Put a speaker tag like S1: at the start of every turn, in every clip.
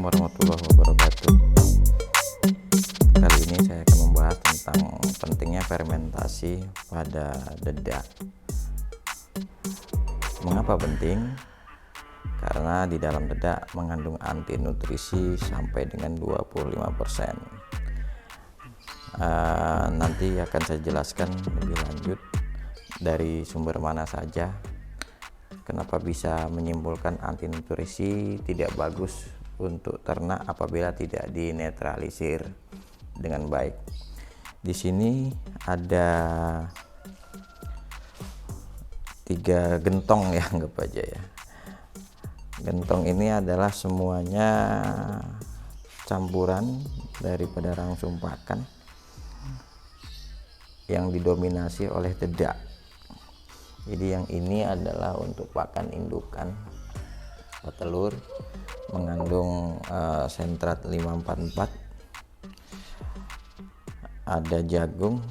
S1: Assalamualaikum warahmatullahi wabarakatuh. Kali ini saya akan membahas tentang pentingnya fermentasi pada dedak. Mengapa penting? Karena di dalam dedak mengandung anti nutrisi sampai dengan 25%. Nanti akan saya jelaskan lebih lanjut dari sumber mana saja kenapa bisa menyimpulkan anti nutrisi tidak bagus untuk ternak apabila tidak dinetralisir dengan baik. Di sini ada 3 gentong ya, anggap aja ya. Gentong ini adalah semuanya campuran daripada rangsum pakan yang didominasi oleh dedak. Jadi yang ini adalah untuk pakan indukan petelur, mengandung sentrat 544, ada jagung,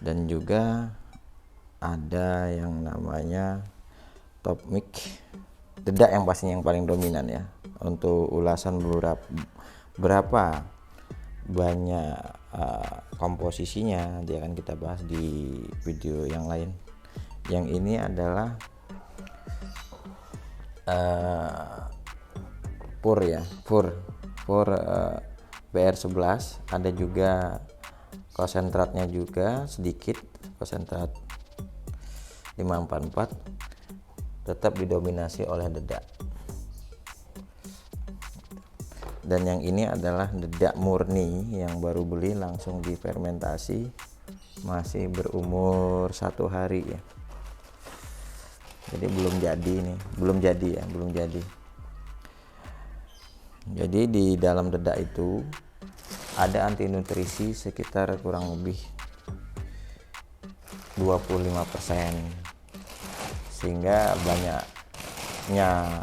S1: dan juga ada yang namanya top mix. Dedak yang pastinya yang paling dominan ya. Untuk ulasan berapa banyak komposisinya dia akan kita bahas di video yang lain. Yang ini adalah pur ya, pur BR11. Ada juga konsentratnya juga sedikit, konsentrat 544, tetap didominasi oleh dedak. Dan yang ini adalah dedak murni yang baru beli langsung difermentasi, masih berumur 1 hari ya. Jadi belum jadi. Jadi di dalam dedak itu ada anti nutrisi sekitar kurang lebih 25%, sehingga banyaknya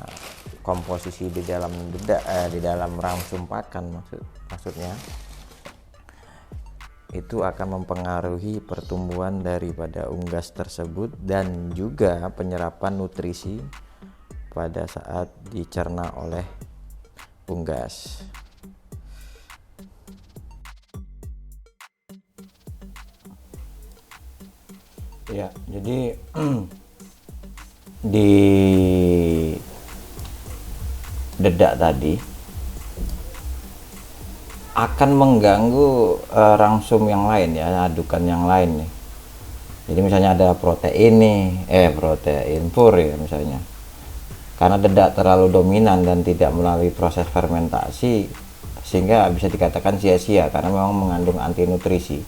S1: komposisi di dalam dedak, di dalam rangsum pakan maksudnya itu akan mempengaruhi pertumbuhan daripada unggas tersebut dan juga penyerapan nutrisi pada saat dicerna oleh unggas. Ya, jadi di dedak tadi akan mengganggu rangsum yang lain ya, adukan yang lain nih. Jadi misalnya ada protein protein pur ya misalnya, karena dedak terlalu dominan dan tidak melalui proses fermentasi, sehingga bisa dikatakan sia-sia karena memang mengandung anti nutrisi.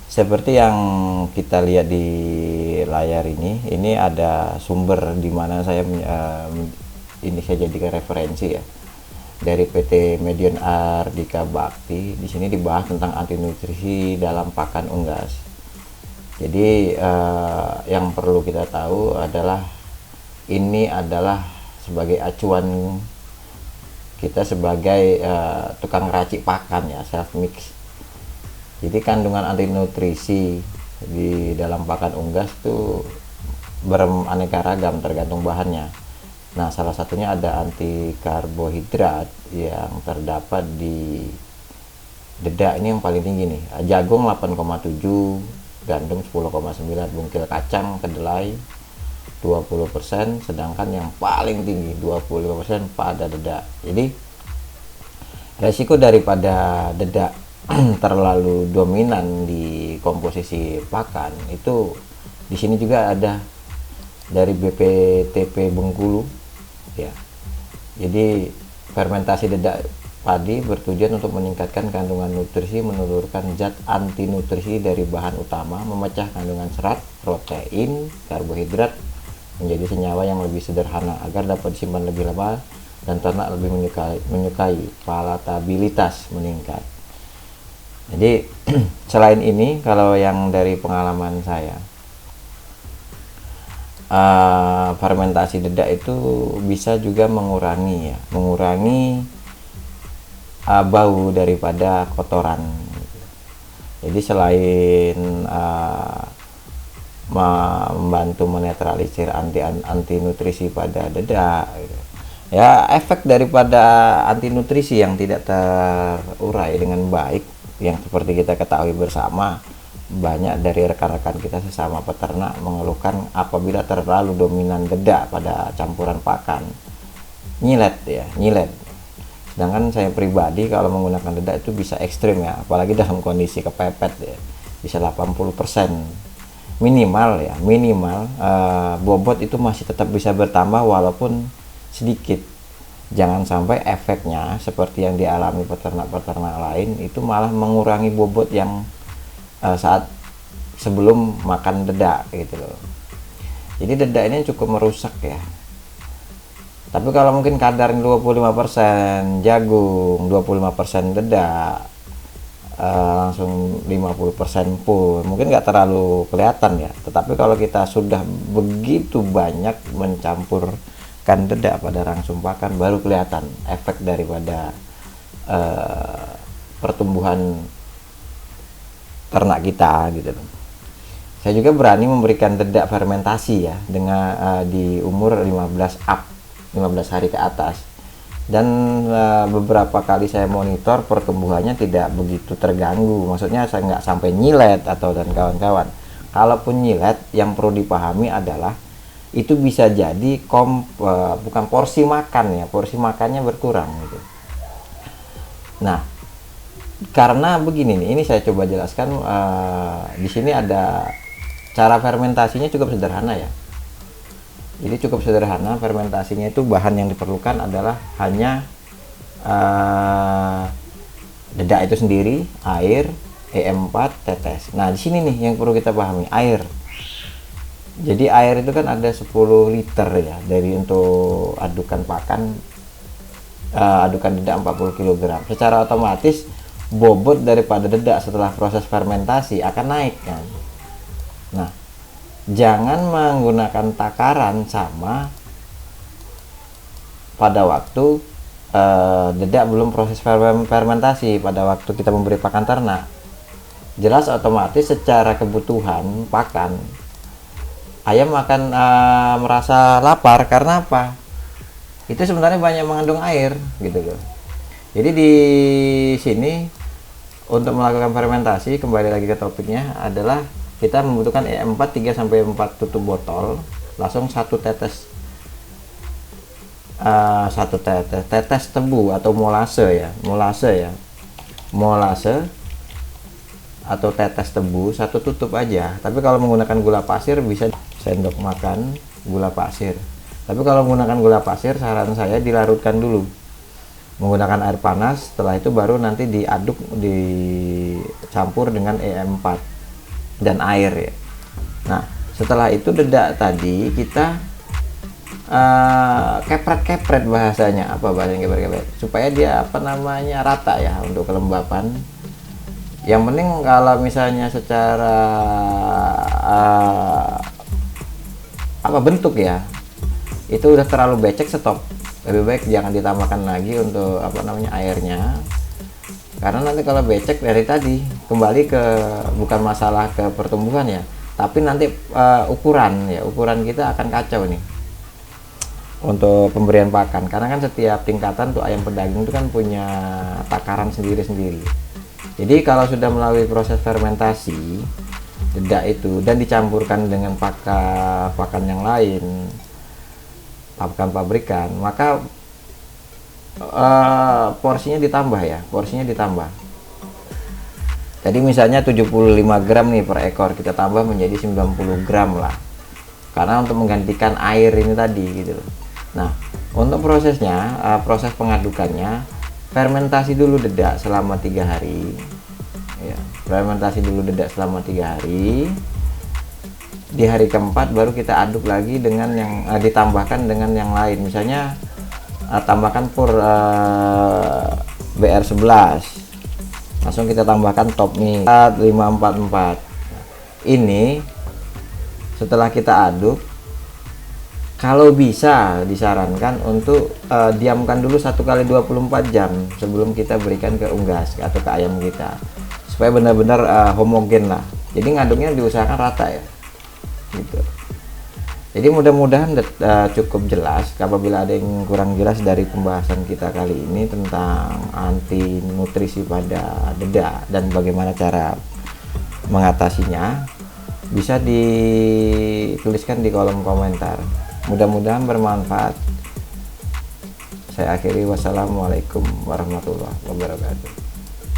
S1: Seperti yang kita lihat di layar ini ada sumber di mana saya ini saya jadikan referensi ya, dari PT Medion Ardika Bakti. Di sini dibahas tentang anti nutrisi dalam pakan unggas. Jadi yang perlu kita tahu adalah ini adalah sebagai acuan kita sebagai tukang racik pakan ya, self mix. Jadi kandungan anti nutrisi di dalam pakan unggas itu beraneka ragam tergantung bahannya. Nah, salah satunya ada anti karbohidrat yang terdapat di dedak ini yang paling tinggi nih. Jagung 8,7, gandum 10,9, bungkil kacang kedelai 20%, sedangkan yang paling tinggi 25% pada dedak. Jadi resiko daripada dedak terlalu dominan di komposisi pakan itu di sini juga ada dari BPTP Bengkulu ya. Jadi fermentasi dedak padi bertujuan untuk meningkatkan kandungan nutrisi, menurunkan zat anti nutrisi dari bahan utama, memecah kandungan serat, protein, karbohidrat menjadi senyawa yang lebih sederhana agar dapat disimpan lebih lama dan ternak lebih menyukai palatabilitas meningkat. Jadi selain ini, kalau yang dari pengalaman saya, fermentasi dedak itu bisa juga mengurangi bau daripada kotoran. Jadi selain membantu menetralisir anti nutrisi pada dedak, Ya, efek daripada anti nutrisi yang tidak terurai dengan baik yang seperti kita ketahui bersama, banyak dari rekan-rekan kita sesama peternak mengeluhkan apabila terlalu dominan dedak pada campuran pakan, nyilet ya, nyilet. Sedangkan saya pribadi kalau menggunakan dedak itu bisa ekstrim ya, apalagi dalam kondisi kepepet ya, bisa 80% minimal ya, minimal bobot itu masih tetap bisa bertambah walaupun sedikit. Jangan sampai efeknya seperti yang dialami peternak-peternak lain itu malah mengurangi bobot yang saat sebelum makan dedak gitu loh. Jadi dedak ini cukup merusak ya. Tapi kalau mungkin kadar 25% jagung, 25% dedak, langsung 50% pun mungkin nggak terlalu kelihatan ya. Tetapi kalau kita sudah begitu banyak mencampurkan dedak pada rangsum pakan, baru kelihatan efek daripada pertumbuhan ternak kita gitu loh. Saya juga berani memberikan dedak fermentasi ya dengan di umur 15 up, 15 hari ke atas, dan beberapa kali saya monitor pertumbuhannya tidak begitu terganggu. Maksudnya saya nggak sampai nyilet atau dan kawan-kawan. Kalaupun nyilet, yang perlu dipahami adalah itu bisa jadi bukan porsi makan ya, porsi makannya berkurang gitu. Nah, karena begini nih, ini saya coba jelaskan. Di sini ada cara fermentasinya cukup sederhana ya. Jadi cukup sederhana fermentasinya, itu bahan yang diperlukan adalah hanya dedak itu sendiri, air, EM4, tetes. Nah, di sini nih yang perlu kita pahami, air. Jadi air itu kan ada 10 liter ya dari untuk adukan pakan, adukan dedak 40 kg. Secara otomatis bobot daripada dedak setelah proses fermentasi akan naik kan. Nah, jangan menggunakan takaran sama pada waktu dedak belum proses fermentasi, pada waktu kita memberi pakan ternak. Jelas otomatis secara kebutuhan pakan, ayam akan merasa lapar. Karena apa? Itu sebenarnya banyak mengandung air gitu loh. Jadi di sini untuk melakukan fermentasi, kembali lagi ke topiknya, adalah kita membutuhkan EM4 3-4 tutup botol, langsung satu tetes tebu atau molase atau tetes tebu, satu tutup aja. Tapi kalau menggunakan gula pasir bisa sendok makan gula pasir. Tapi kalau menggunakan gula pasir, saran saya dilarutkan dulu menggunakan air panas. Setelah itu baru nanti diaduk, dicampur dengan EM4 dan air ya. Nah, setelah itu dedak tadi kita kepret-kepret, bahasanya apa, bahasanya kepret-kepret, supaya dia rata ya untuk kelembapan. Yang penting kalau misalnya secara bentuk ya itu udah terlalu becek, stop. Lebih baik jangan ditambahkan lagi untuk airnya. Karena nanti kalau becek, dari tadi kembali ke bukan masalah ke pertumbuhan ya, tapi nanti ukuran kita akan kacau nih untuk pemberian pakan. Karena kan setiap tingkatan tuh ayam pedaging itu kan punya takaran sendiri-sendiri. Jadi kalau sudah melalui proses fermentasi dedak itu dan dicampurkan dengan pakan yang lain, pakan pabrikan, maka porsinya ditambah. Jadi misalnya 75 gram nih per ekor, kita tambah menjadi 90 gram lah, karena untuk menggantikan air ini tadi gitu. Nah, untuk prosesnya, proses pengadukannya, fermentasi dulu dedak selama 3 hari ya, fermentasi dulu dedak selama 3 hari. Di hari keempat baru kita aduk lagi dengan yang ditambahkan dengan yang lain. Misalnya tambahkan pur BR11, langsung kita tambahkan top nih 544. Ini setelah kita aduk, kalau bisa disarankan untuk diamkan dulu 1 kali 24 jam sebelum kita berikan ke unggas atau ke ayam kita, supaya benar-benar homogen lah. Jadi ngaduknya diusahakan rata ya gitu. Jadi mudah-mudahan cukup jelas. Apabila ada yang kurang jelas dari pembahasan kita kali ini tentang anti nutrisi pada dedak dan bagaimana cara mengatasinya, bisa dituliskan di kolom komentar. Mudah-mudahan bermanfaat. Saya akhiri, wassalamualaikum warahmatullahi wabarakatuh.